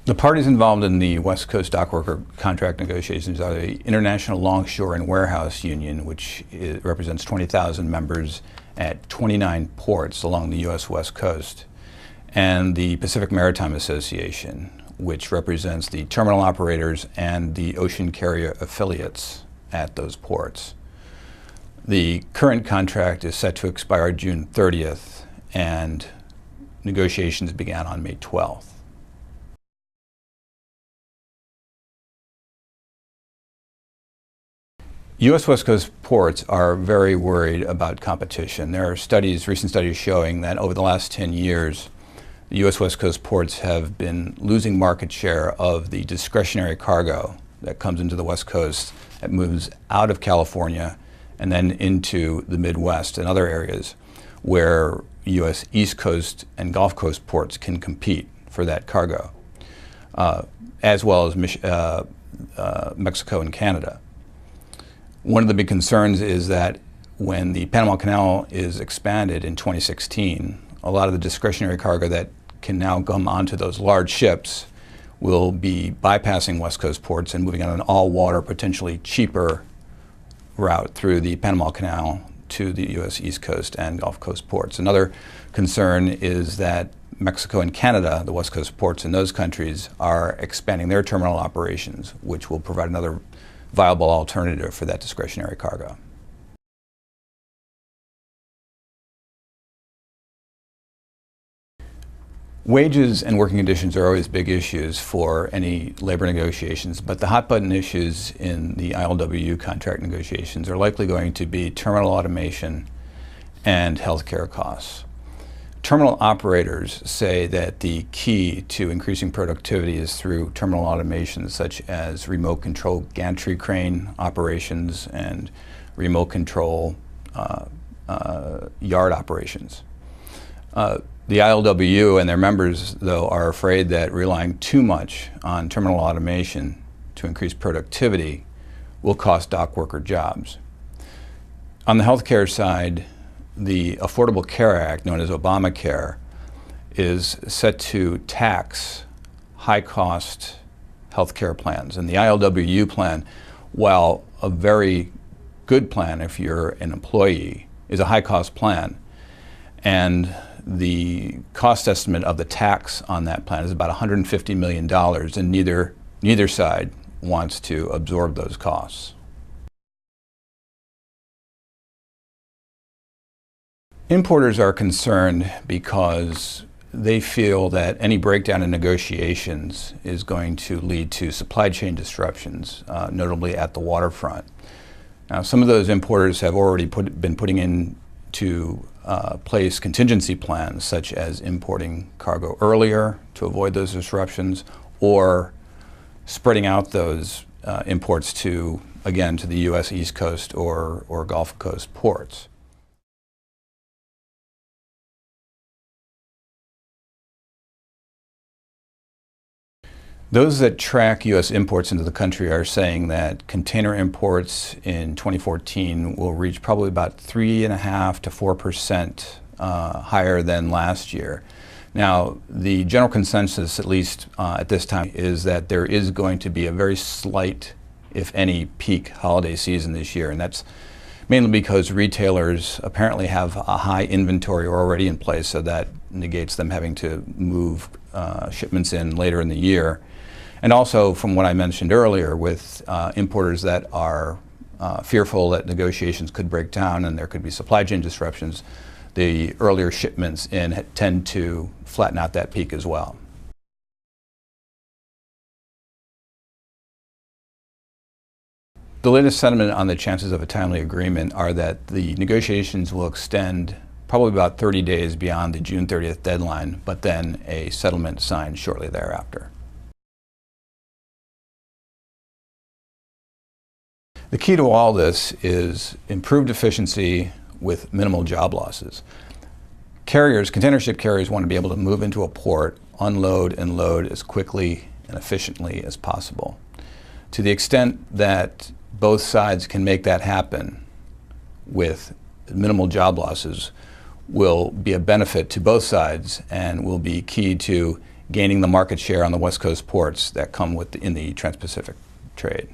The parties involved in the West Coast dock worker contract negotiations are the International Longshore and Warehouse Union, which represents 20,000 members at 29 ports along the U.S. West Coast, and the Pacific Maritime Association, which represents the terminal operators and the ocean carrier affiliates at those ports. The current contract is set to expire June 30th, and negotiations began on May 12th. U.S. West Coast ports are very worried about competition. There are recent studies showing that over the last 10 years, the U.S. West Coast ports have been losing market share of the discretionary cargo that comes into the West Coast that moves out of California and then into the Midwest and other areas where U.S. East Coast and Gulf Coast ports can compete for that cargo, as well as Mexico and Canada. One of the big concerns is that when the Panama Canal is expanded in 2016, a lot of the discretionary cargo that can now come onto those large ships will be bypassing West Coast ports and moving on an all-water, potentially cheaper route through the Panama Canal to the U.S. East Coast and Gulf Coast ports. Another concern is that Mexico and Canada, the West Coast ports in those countries, are expanding their terminal operations, which will provide another viable alternative for that discretionary cargo. Wages and working conditions are always big issues for any labor negotiations, but the hot button issues in the ILWU contract negotiations are likely going to be terminal automation and healthcare costs. Terminal operators say that the key to increasing productivity is through terminal automation, such as remote control gantry crane operations and remote control yard operations. The ILWU and their members, though, are afraid that relying too much on terminal automation to increase productivity will cost dock worker jobs. On the healthcare side, the Affordable Care Act, known as Obamacare, is set to tax high-cost healthcare plans. And the ILWU plan, while a very good plan if you're an employee, is a high-cost plan. And the cost estimate of the tax on that plan is about $150 million, and neither side wants to absorb those costs. Importers are concerned because they feel that any breakdown in negotiations is going to lead to supply chain disruptions, notably at the waterfront. Now, some of those importers have already been putting into place contingency plans, such as importing cargo earlier to avoid those disruptions, or spreading out those imports to the U.S. East Coast or Gulf Coast ports. Those that track U.S. imports into the country are saying that container imports in 2014 will reach probably about 3.5% to 4% higher than last year. Now, the general consensus, at least at this time, is that there is going to be a very slight, if any, peak holiday season this year, and that's mainly because retailers apparently have a high inventory already in place, so that negates them having to move shipments in later in the year. And also, from what I mentioned earlier, with importers that are fearful that negotiations could break down and there could be supply chain disruptions, the earlier shipments in tend to flatten out that peak as well. The latest sentiment on the chances of a timely agreement are that the negotiations will extend probably about 30 days beyond the June 30th deadline, but then a settlement signed shortly thereafter. The key to all this is improved efficiency with minimal job losses. Container ship carriers want to be able to move into a port, unload and load as quickly and efficiently as possible. To the extent that both sides can make that happen with minimal job losses will be a benefit to both sides and will be key to gaining the market share on the West Coast ports that come in the Trans-Pacific trade.